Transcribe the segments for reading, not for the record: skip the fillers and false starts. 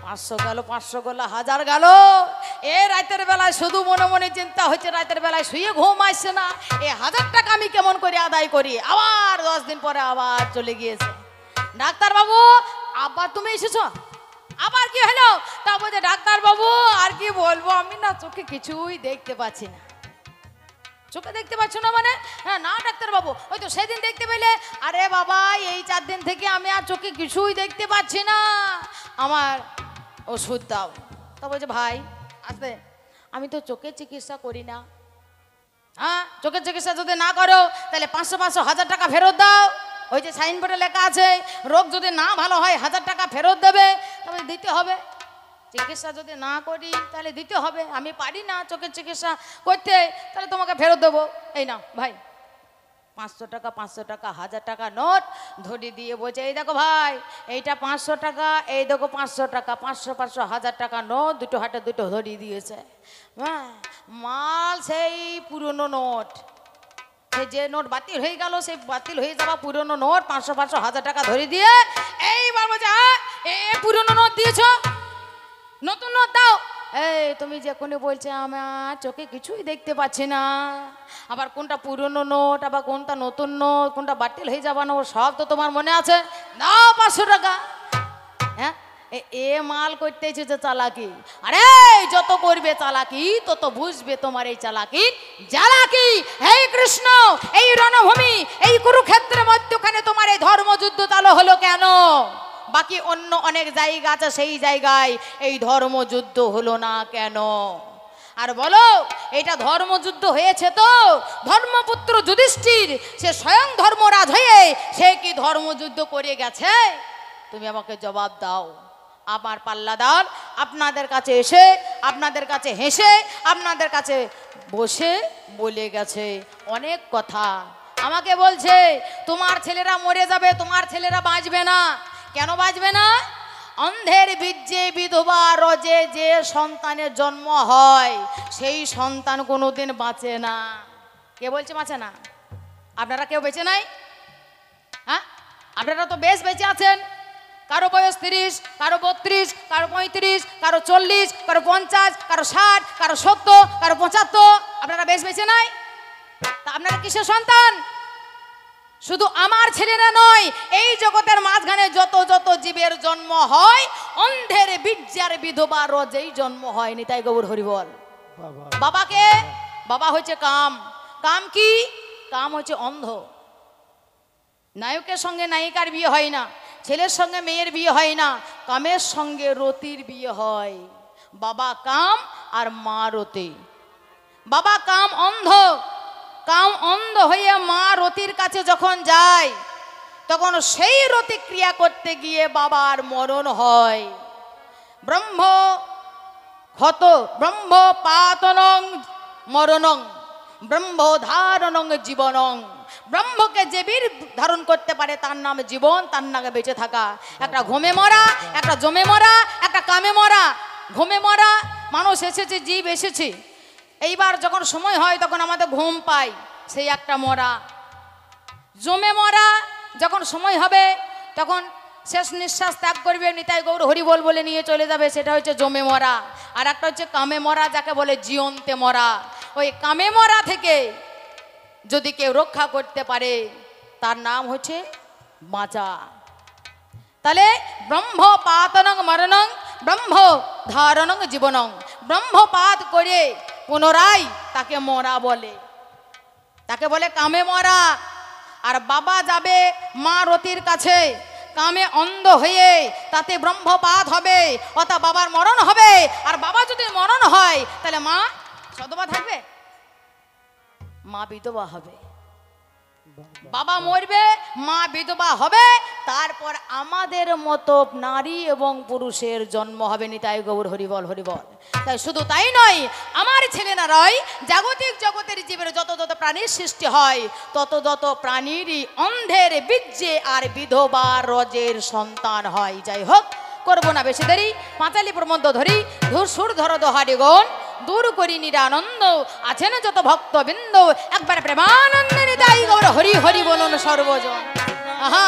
500 গেল, 500 গেল, 1000 গেল। এ রাতের বেলায় শুধু মনে মনে চিন্তা হচ্ছে, রাতের বেলায় শুয়ে ঘুম আসছে না, এই 1000 টাকা আমি কেমন করে আদায় করি। আবার 10 দিন পরে আবার চলে গিয়েছে। ডাক্তার বাবু, আবার তুমি এসেছো? আবার কি হলো? তা বলছে ডাক্তার বাবু আর কি বলবো, আমি না চোখে কিছুই দেখতে পাচ্ছি না। চোখে দেখতে পাচ্ছ না মানে? হ্যাঁ না ডাক্তার বাবু, ওই তো সেদিন দেখতে পেলে। আরে বাবা, এই 4 দিন থেকে আমি আর চোখে কিছুই দেখতে পাচ্ছি না, আমার ওষুধ দাও। তা বলছে ভাই আসতে, আমি তো চোখের চিকিৎসা করি না। হ্যাঁ, চোখের চিকিৎসা যদি না করো তাহলে 500 500 1000 টাকা ফেরত দাও। ওই যে সাইনবোর্ডে লেখা আছে, রোগ যদি না ভালো হয় 1000 টাকা ফেরত দেবে। তবে দিতে হবে, চিকিৎসা যদি না করি তাহলে দিতে হবে। আমি পারি না চোখের চিকিৎসা করতে, তাহলে তোমাকে ফেরত দেবো। এই না ভাই, 500 টাকা 500 টাকা 1000 টাকা নোট ধরে দিয়ে বলছে এই দেখো ভাই, এইটা 500 টাকা, এই দেখো 500 টাকা, 500 500 1000 টাকা নোট, দুটো হাতে দুটো ধরিয়ে দিয়েছে। হ্যাঁ, মাল সেই পুরনো নোট, যে নোট বাতিল হয়ে গেল, সেই বাতিল হয়ে যাওয়া পুরনো নোট 500 500 1000 টাকা ধরে দিয়ে এইবার বলছে হ্যাঁ এ পুরনো নোট দিয়েছ, নতুন নোট দাও। এই তুমি যে কোনো বলছে আমার চোখে কিছুই দেখতে পাচ্ছি না, আবার কোনটা পুরনো নোট, আবার কোনটা নতুন নোট, কোনটা বাতিল হয়ে যাবা নোট, সব তো তোমার মনে আছে। দাও 500 টাকা। হ্যাঁ, এ মাল করতেছে যে চালাকি। আরে যত করবে চালাকি তত বুঝবে তোমার এই চালাকি জ্বালাকি। হে কৃষ্ণ, এই রণভূমি, এই কুরুক্ষেত্রের মধ্যখানে তোমার এই ধর্মযুদ্ধ চালু হলো কেন? বাকি অন্য অনেক জায়গা আছে, সেই জায়গায় এই ধর্মযুদ্ধ হলো না কেন? আর বলো, এটা ধর্মযুদ্ধ হয়েছে তো ধর্মপুত্র যুধিষ্ঠির, সে স্বয়ং ধর্মরাজ হয়ে সে কি ধর্মযুদ্ধ করে গেছে? তুমি আমাকে জবাব দাও। আমার পাল্লাদার আপনাদের কাছে এসে, আপনাদের কাছে হেসে, আপনাদের কাছে বসে বলে গেছে অনেক কথা। আমাকে বলছে তোমার ছেলেরা মরে যাবে, তোমার ছেলেরা বাঁচবে না। কেন বাঁচবে না? অন্ধের বীর্যে বিধবা রজে যে সন্তানের জন্ম হয় সেই সন্তান কোনোদিন বাঁচে না। কে বলছে বাঁচে না? আপনারা কেউ বেঁচে নাই? হ্যাঁ, আপনারা তো বেশ বেঁচে আছেন। কারো বয়স 30, কারো 32, কারো 35, কারো 40, কারো 50, কারো 60, কারো 70, কারো 75। আপনারা বেশ বেঁচে নাই? তা আপনারা কিসের সন্তান? শুধু আমার ছেলেরা নয়, এই জগতের মাঝখানে যত যত জীবের জন্ম হয় অন্ধের বীর্যের বিধবা রজেই জন্ম হয়। নিতাই গৌর হরি বল। বাবাকে, বাবা হচ্ছে কাম। কাম কি? কাম হচ্ছে অন্ধ। নায়কের সঙ্গে নায়িকার বিয়ে হয় না, ছেলের সঙ্গে মেয়ের বিয়ে হয় না, কামের সঙ্গে রতির বিয়ে হয়। বাবা কাম আর মা রতি। বাবা কাম অন্ধ, কাম অন্ধ হয়ে মা রতির কাছে যখন যায় তখন সেই রতি ক্রিয়া করতে গিয়ে বাবার মরণ হয়। ব্রহ্ম ক্ষত ব্রহ্ম পাতনং মরণং ব্রহ্ম ধারণং জীবনং। ব্রহ্মকে যে বীর ধারণ করতে পারে তার নাম জীবন, তার নামে বেঁচে থাকা। একটা ঘুমে মরা, একটা জমে মরা, একটা কামে মরা। ঘুমে মরা মানুষ এসেছে, জীব এসেছে, এইবার যখন সময় হয় তখন আমাদের ঘুম পাই, সেই একটা মরা। জমে মরা যখন সময় হবে তখন শেষ নিঃশ্বাস ত্যাগ করবে, নিতাই গৌর হরিবল বলে নিয়ে চলে যাবে, সেটা হচ্ছে জমে মরা। আর একটা হচ্ছে কামে মরা, যাকে বলে জীবন্তে মরা। ওই কামে মরা থেকে যদি কেউ রক্ষা করতে পারে তার নাম হচ্ছে বাঁচা। তাহলে ব্রহ্ম পাতনং মরণং ব্রহ্ম ধারণং জীবনং। ব্রহ্মপাত করে পুনরায় তাকে মরা বলে, তাকে বলে কামে মরা। আর বাবা যাবে মা রতির কাছে, কামে অন্ধ হয়ে তাতে ব্রহ্মপাত হবে, অর্থাৎ বাবার মরণ হবে। আর বাবা যদি মরণ হয় তাহলে মা সদবা থাকবে, মা বিধবা হবে। বাবা মরবে, মা বিধবা হবে, তারপর আমাদের মতো নারী এবং পুরুষের জন্ম হবে। নিতাই গৌর হরিবল হরিবল। তাই শুধু তাই নয়, আমার ছেলেনারাই জাগতিক জগতের জীবের যত যত প্রাণীর সৃষ্টি হয় তত যত প্রাণীরই অন্ধের বীর্যে আর বিধবা রজের সন্তান হয়। যাই হোক, করবো না বেশি দেরি, পাঁচালি প্রবন্ধ ধরি, ধূর সুর ধর দোহারি গণ, দূর করি নিরানন্দ, আছেন যত ভক্তবৃন্দ, একবার প্রেমানন্দে নিতাই গৌর হরি হরি বলুন সর্বজন। আহা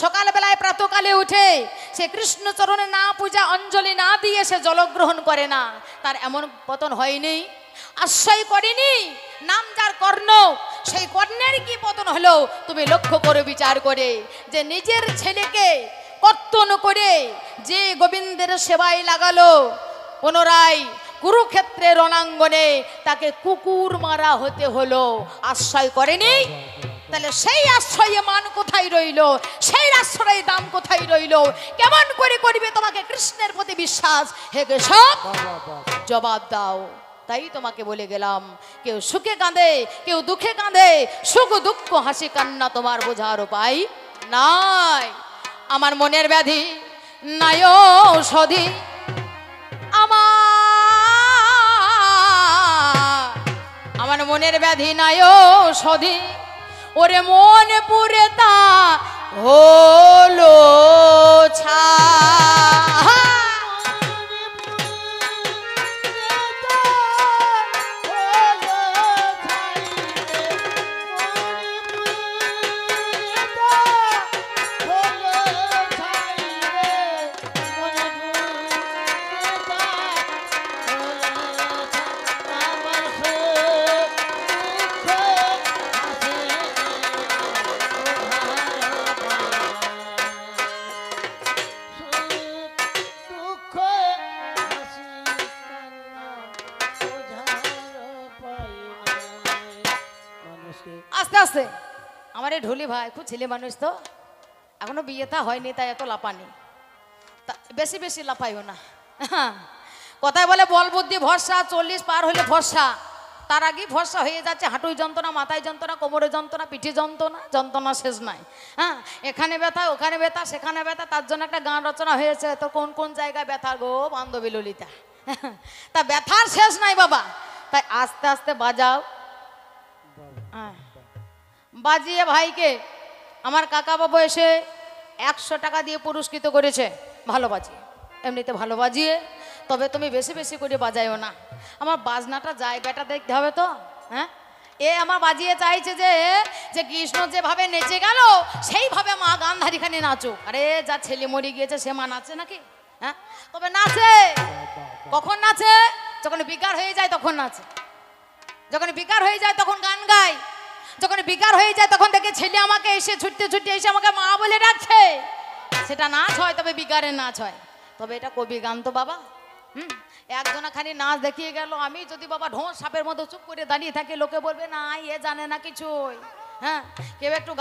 সকালবেলায় প্রাতকালে উঠে সে কৃষ্ণ চরণে না পূজা অঞ্জলি না দিয়ে সে জলগ্রহণ করে না, তার এমন পতন হয়নি? আশ্রয় করেনি নাম যার কর্ণ, সেই কর্ণের কি পতন হলো তুমি লক্ষ্য করে বিচার করে, যে নিজের ছেলেকে কর্তন করে যে গোবিন্দের সেবায় লাগালো, পুনরায় কুরুক্ষেত্রের রণাঙ্গনে তাকে কুকুর মারা হতে হলো। আশ্রয় করেনি? তাহলে সেই আশ্রয়ে মান কোথায় রইল? সেই আশ্রয়ে দাম কোথায় রইল? কেমন করে করবে তোমাকে কৃষ্ণের প্রতি বিশ্বাস? হে কেশব, জবাব দাও। তাই তোমাকে বলে গেলাম, কেউ সুখে কাঁদে, কেউ দুঃখে কাঁদে, সুখ দুঃখ হাসি কান্না তোমার বোঝার উপায় নাই। আমার মনের ব্যাধি নাই ঔষধি, আমার মনের ব্যাধি নাই ঔষধি, ওরে মন পুরে তা হলো ছা। আস্তে আস্তে আমার এই ঢুলি ভাই খুব ছেলে মানুষ তো, এখনো বিয়েটা হয়নি, তাই এত লাফানি, বেশি বেশি লাফাইও না। কথায় বলে বল বুদ্ধি ভরসা, 40 পার হলে ভরসা, তার আগে ভরসা হয়ে যাচ্ছে হাঁটুই যন্ত্রণা, মাথায় যন্ত্রণা, কোমরে যন্ত্রণা, পিঠে যন্ত্রণা, যন্ত্রণা শেষ নাই। হ্যাঁ, এখানে ব্যথা, ওখানে ব্যথা, সেখানে ব্যথা, তার জন্য একটা গান রচনা হয়েছে, তো কোন কোন জায়গায় ব্যথা গো বান্ধবী ললিতা। তা ব্যথার শেষ নাই বাবা, তাই আস্তে আস্তে বাজাও। হ্যাঁ, বাজিয়ে ভাইকে আমার কাকা বাবু এসে 100 টাকা দিয়ে পুরস্কৃত করেছে, ভালো বাজিয়ে, এমনিতে ভালো বাজিয়ে, তবে তুমি বেশি বেশি করে বাজাইও না, আমার বাজনাটা জায়গাটা দেখতে হবে তো। হ্যাঁ, এ আমার বাজিয়ে চাইছে যে যে কৃষ্ণ যেভাবে নেচে গেল সেইভাবে মা গান্ধারীখানে নাচো। আরে যা ছেলে মরে গিয়েছে সে মা নাচে নাকি? হ্যাঁ, তবে নাচে। কখন নাচে? যখন বিকার হয়ে যায় তখন নাচে, যখন বিকার হয়ে যায় তখন গান গায়, যখন বিকার হয়ে যায় তখন দেখে ছেলে আমাকে এসে ছুটতে ছুটতে এসে আমাকে মা বলে ডাকছে, সেটা নাচ হয়, তবে বিকারের নাচ হয়। তবে এটা কবি গান তো বাবা। একজনা খালি নাচ দেখিয়ে গেল, আমি যদি বাবা ঢোঁস সাপের মতো চুপ করে দাঁড়িয়ে থাকি, লোকে বলবে না এ জানে না কিছুই। হ্যাঁ, কেউ একটু